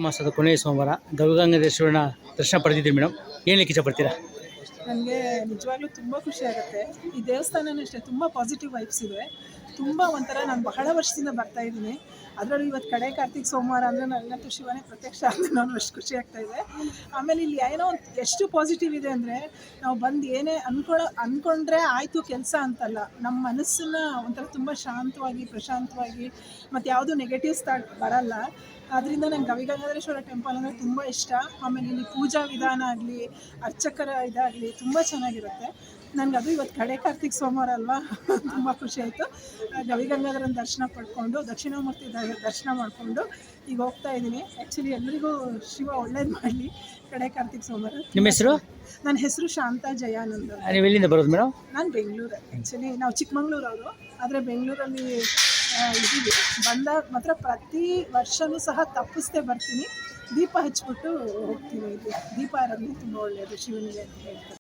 ಮಾಸದ ಕೊನೆಯ ಸೋಮವಾರ ಗವಿಗಂಗಾಧರೇಶ್ವರನ ದರ್ಶನ ಪಡೆದಿದ್ದೀರಿ ಮೇಡಮ್. ಏನಕ್ಕೆ ಇಷ್ಟಪಡ್ತೀರಾ? ನನಗೆ ನಿಜವಾಗ್ಲೂ ತುಂಬ ಖುಷಿ ಆಗುತ್ತೆ. ಈ ದೇವಸ್ಥಾನನೂ ಅಷ್ಟೇ ತುಂಬ ಪಾಸಿಟಿವ್ ವೈಬ್ಸ್ ಇದೆ. ತುಂಬ ಒಂಥರ ನಾನು ಬಹಳ ವರ್ಷದಿಂದ ಬರ್ತಾಯಿದ್ದೀನಿ. ಅದರಲ್ಲೂ ಇವತ್ತು ಕಡೆ ಕಾರ್ತಿಕ್ ಸೋಮವಾರ ಅಂದರೆ ನನಗಂತೂ ಶಿವನೇ ಪ್ರತ್ಯಕ್ಷ ಅಂತ ನಾನು ಅಷ್ಟು ಖುಷಿ ಆಗ್ತಾಯಿದೆ. ಆಮೇಲೆ ಇಲ್ಲಿ ಏನೋ ಎಷ್ಟು ಪಾಸಿಟಿವ್ ಇದೆ ಅಂದರೆ, ನಾವು ಬಂದು ಏನೇ ಅಂದ್ಕೊಂಡ್ರೆ ಆಯಿತು ಕೆಲಸ ಅಂತಲ್ಲ, ನಮ್ಮ ಮನಸ್ಸನ್ನು ಒಂಥರ ತುಂಬ ಶಾಂತವಾಗಿ ಪ್ರಶಾಂತವಾಗಿ ಮತ್ತು ಯಾವುದೂ ನೆಗೆಟಿವ್ಸ್ ಥಾಟ್ ಬರಲ್ಲ. ಆದ್ದರಿಂದ ನಂಗೆ ಗವಿಗಂಗಾಧರೇಶ್ವರ ಟೆಂಪಲ್ ಅಂದರೆ ತುಂಬ ಇಷ್ಟ. ಆಮೇಲೆ ಇಲ್ಲಿ ಪೂಜಾ ವಿಧಾನ ಆಗಲಿ, ಅರ್ಚಕರ ಇದಾಗಲಿ ತುಂಬ ಚೆನ್ನಾಗಿರುತ್ತೆ. ನನಗೆ ಅದು ಇವತ್ತು ಕಡೆ ಕಾರ್ತಿಕ್ ಸೋಮವಾರ ಅಲ್ವಾ, ತುಂಬ ಖುಷಿ ಆಯಿತು. ಗವಿಗಂಗಾಧರನ ದರ್ಶನ ಪಡ್ಕೊಂಡು ದಕ್ಷಿಣಾಮೂರ್ತಿ ದರ್ಶನ ಮಾಡಿಕೊಂಡು ಈಗ ಹೋಗ್ತಾ ಇದ್ದೀನಿ. ಆ್ಯಕ್ಚುಲಿ ಎಲ್ರಿಗೂ ಶಿವ ಒಳ್ಳೇದು ಮಾಡಲಿ. ಕಡೆ ಕಾರ್ತಿಕ್ ಸೋಮವಾರ. ನಿಮ್ಮ ಹೆಸರು? ನನ್ನ ಹೆಸರು ಶಾಂತಾ ಜಯಾನಂದ್. ನೀವು ಎಲ್ಲಿಂದ ಬರೋದು ಮೇಡಮ್? ನಾನು ಬೆಂಗಳೂರು. ಆ್ಯಕ್ಚುಲಿ ನಾವು ಚಿಕ್ಕಮಂಗ್ಳೂರವರು, ಆದರೆ ಬೆಂಗಳೂರಲ್ಲಿ ಇದ್ದೀವಿ. ಬಂದಾಗ ಮಾತ್ರ ಪ್ರತಿ ವರ್ಷವೂ ಸಹ ತಪ್ಪಿಸ್ದೇ ಬರ್ತೀನಿ. ದೀಪ ಹಚ್ಬಿಟ್ಟು ಹೋಗ್ತೀನಿ. ಇಲ್ಲಿ ದೀಪ ಆರಾಧನೆ ತುಂಬ ಒಳ್ಳೆಯದು ಶಿವನಿಗೆ ಅಂತ ಹೇಳ್ತಾರೆ.